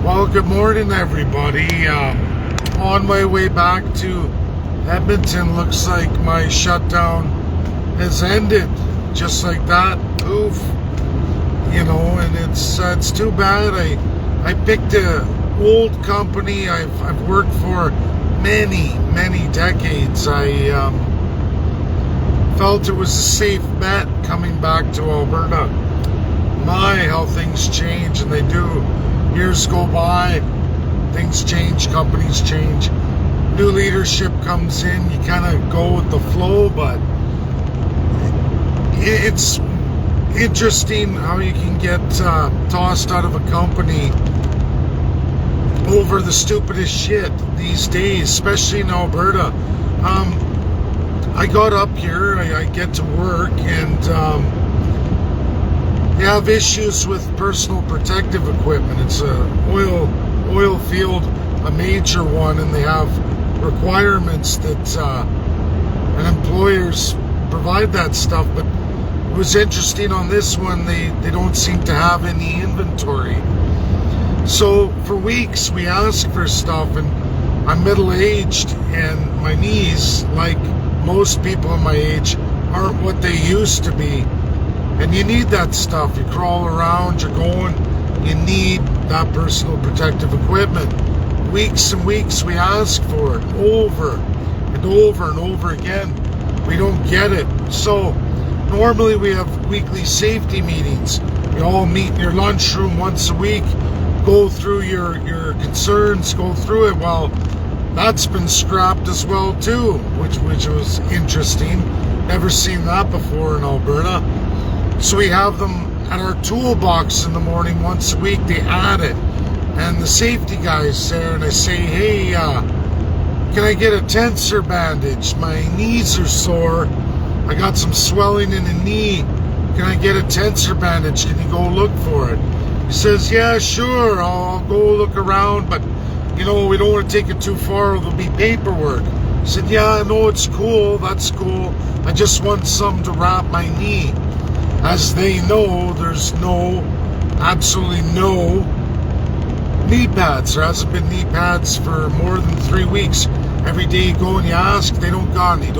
Well, good morning, everybody. On my way back to Edmonton, looks like my shutdown has ended just like that. Oof. And it's too bad. I picked a old company I've worked for many decades. I felt it was a safe bet coming back to Alberta. My, how things change, and they do. Years go by, things change, companies change, new leadership comes in, you kind of go with the flow, but it's interesting how you can get tossed out of a company over the stupidest shit these days, especially in Alberta. I got up here, I get to work, and they have issues with personal protective equipment. It's a oil field, a major one, and they have requirements that and employers provide that stuff. But it was interesting on this one, they don't seem to have any inventory. So for weeks we ask for stuff, and I'm middle-aged, and my knees, like most people in my age, aren't what they used to be. And you need that stuff. You crawl around, you're going, you need that personal protective equipment. Weeks and weeks we ask for it, over and over and over again. We don't get it. So normally we have weekly safety meetings. We all meet in your lunchroom once a week, go through your concerns, go through it. Well, that's been scrapped as well too, which was interesting. Never seen that before in Alberta. So we have them at our toolbox in the morning once a week. They add it, and the safety guy's there, and I say, hey, can I get a tensor bandage? My knees are sore. I got some swelling in the knee. Can I get a tensor bandage? Can you go look for it? He says, yeah, sure, I'll go look around, but we don't want to take it too far, or there'll be paperwork. I said, yeah, no, it's cool, that's cool. I just want some to wrap my knee. As they know, there's absolutely no knee pads. There hasn't been knee pads for more than 3 weeks. Every day you go and you ask, they don't got any.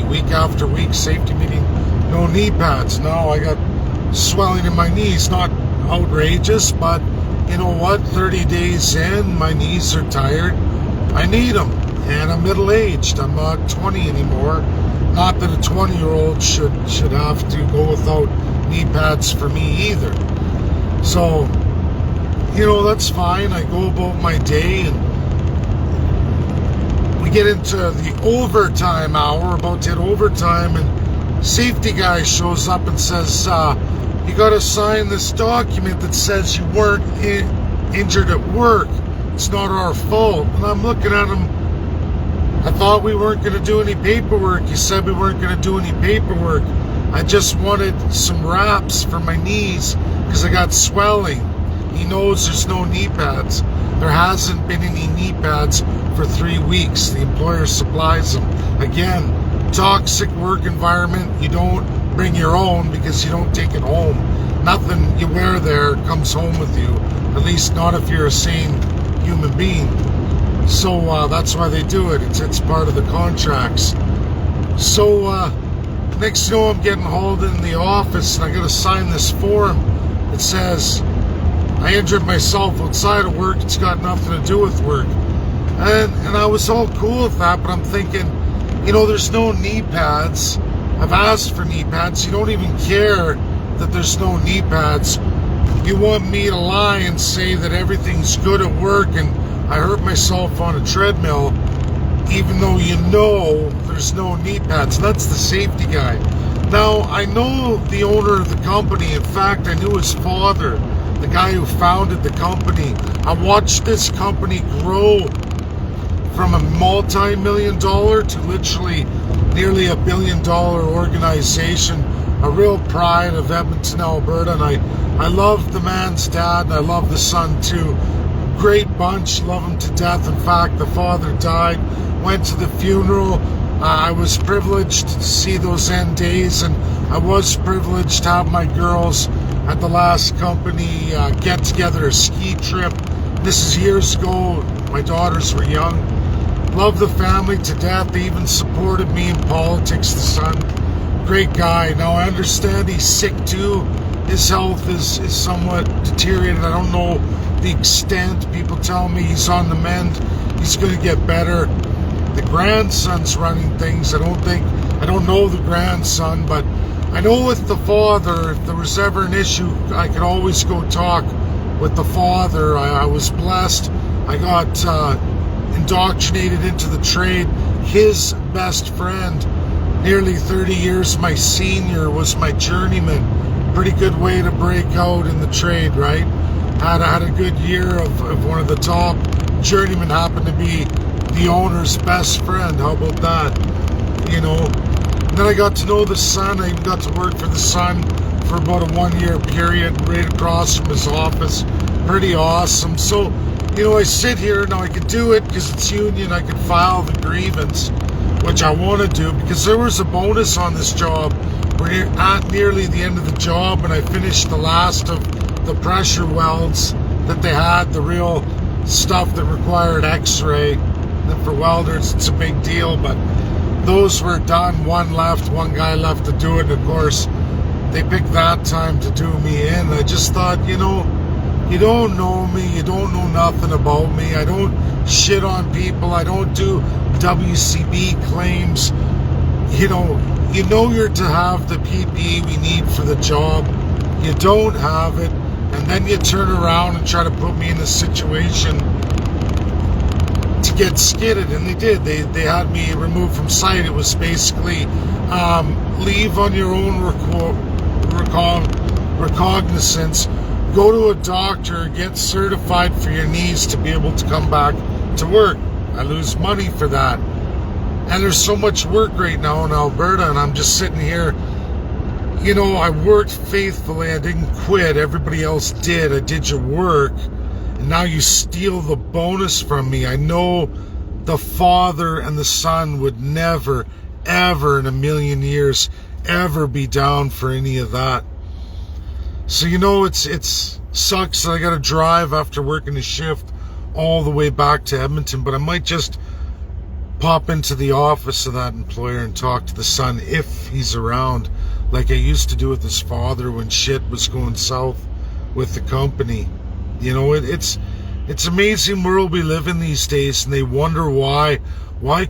Week after week, safety meeting, no knee pads. Now I got swelling in my knees. Not outrageous, but you know what? 30 days in, my knees are tired. I need them, and I'm middle-aged. I'm not 20 anymore. Not that a 20-year-old should have to go without knee pads for me either. So, that's fine. I go about my day, and we get into the overtime hour, we're about to hit overtime, and safety guy shows up and says, you got to sign this document that says you weren't injured at work. It's not our fault. And I'm looking at him, I thought we weren't going to do any paperwork. You said we weren't going to do any paperwork. I just wanted some wraps for my knees because I got swelling. He knows there's no knee pads. There hasn't been any knee pads for 3 weeks. The employer supplies them. Again, toxic work environment. You don't bring your own because you don't take it home. Nothing you wear there comes home with you. At least not if you're a sane human being. So that's why they do it. It's part of the contracts. So next thing you know, I'm getting hauled in the office, and I got to sign this form. It says I injured myself outside of work. It's got nothing to do with work. And I was all cool with that, but I'm thinking, there's no knee pads. I've asked for knee pads. You don't even care that there's no knee pads. You want me to lie and say that everything's good at work and I hurt myself on a treadmill, even though there's no knee pads. That's the safety guy. Now, I know the owner of the company. In fact, I knew his father, the guy who founded the company. I watched this company grow from a multi-million-dollar to literally nearly $1 billion organization. A real pride of Edmonton, Alberta. And I love the man's dad, and I love the son too. Great bunch, love him to death. In fact, the father died, went to the funeral. I was privileged to see those end days, and I was privileged to have my girls at the last company get-together, a ski trip. This is years ago. My daughters were young. Love the family to death. They even supported me in politics, the son. Great guy. Now, I understand he's sick too. His health is somewhat deteriorated. I don't know the extent. People tell me he's on the mend. He's going to get better. The grandson's running things. I don't know the grandson, but I know with the father, if there was ever an issue, I could always go talk with the father. I was blessed. I got indoctrinated into the trade. His best friend, nearly 30 years my senior, was my journeyman. Pretty good way to break out in the trade, right? Had a good year of one of the top journeymen, happened to be the owner's best friend. How about that? You know. And then I got to know the son. I even got to work for the son for about a 1 year period, right across from his office. Pretty awesome. So, you know, I sit here now. I could do it because it's union. I could file the grievance, which I want to do because there was a bonus on this job. We're at nearly the end of the job, and I finished the last of the pressure welds that they had, the real stuff that required x-ray. And for welders, it's a big deal, but those were done. One guy left to do it. And of course, they picked that time to do me in. I just thought, you know, you don't know me. You don't know nothing about me. I don't shit on people. I don't do WCB claims. You know you're to have the PPE we need for the job. You don't have it. And then you turn around and try to put me in a situation to get skidded, and they did. They had me removed from site. It was basically leave on your own recognizance, go to a doctor, get certified for your knees to be able to come back to work. I lose money for that. And there's so much work right now in Alberta, and I'm just sitting here. You know, I worked faithfully. I didn't quit. Everybody else did. I did your work. And now you steal the bonus from me. I know the father and the son would never, ever in a million years, ever be down for any of that. So, you know, it's sucks that I got to drive after working a shift all the way back to Edmonton, but I might just pop into the office of that employer and talk to the son if he's around, like I used to do with his father when shit was going south with the company. You know, it's amazing world we live in these days, and they wonder why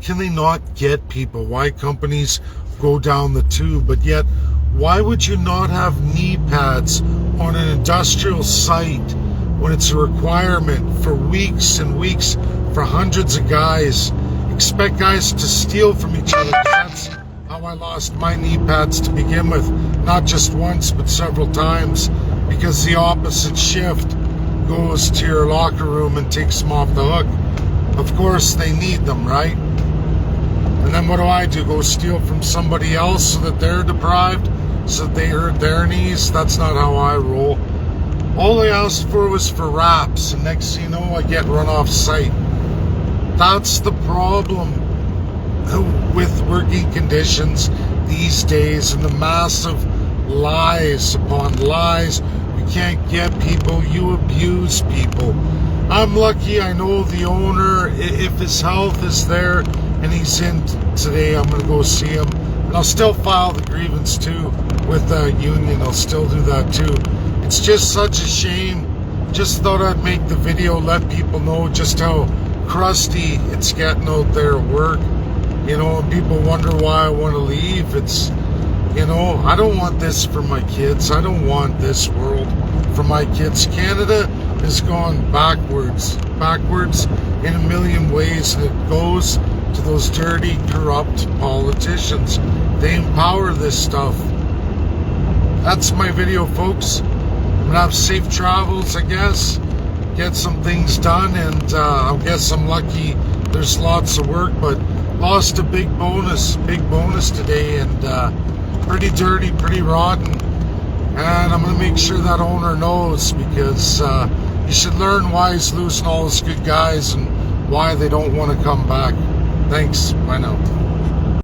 can they not get people? Why companies go down the tube? But yet, why would you not have knee pads on an industrial site when it's a requirement for weeks and weeks for hundreds of guys? Expect guys to steal from each other. That's how I lost my knee pads to begin with. Not just once, but several times, because the opposite shift goes to your locker room and takes them off the hook. Of course, they need them, right? And then what do? Go steal from somebody else so that they're deprived, so that they hurt their knees? That's not how I roll. All I asked for was for wraps, and next thing you know, I get run off site. That's the problem with working conditions these days, and the massive lies upon lies. You can't get people, you abuse people. I'm lucky I know the owner. If his health is there and he's in today, I'm going to go see him. And I'll still file the grievance too with the union. I'll still do that too. It's just such a shame. Just thought I'd make the video, let people know just how crusty it's getting out there at work. You know, and people wonder why I want to leave. It's, you know, I don't want this for my kids. I don't want this world for my kids. Canada has gone backwards in a million ways, and it goes to those dirty, corrupt politicians. They empower this stuff. That's my video, folks. I'm gonna have safe travels, I guess. Get some things done, and I guess I'm lucky there's lots of work, but lost a big bonus today, and pretty dirty, pretty rotten. And I'm going to make sure that owner knows, because he should learn why he's losing all his good guys and why they don't want to come back. Thanks. Bye now.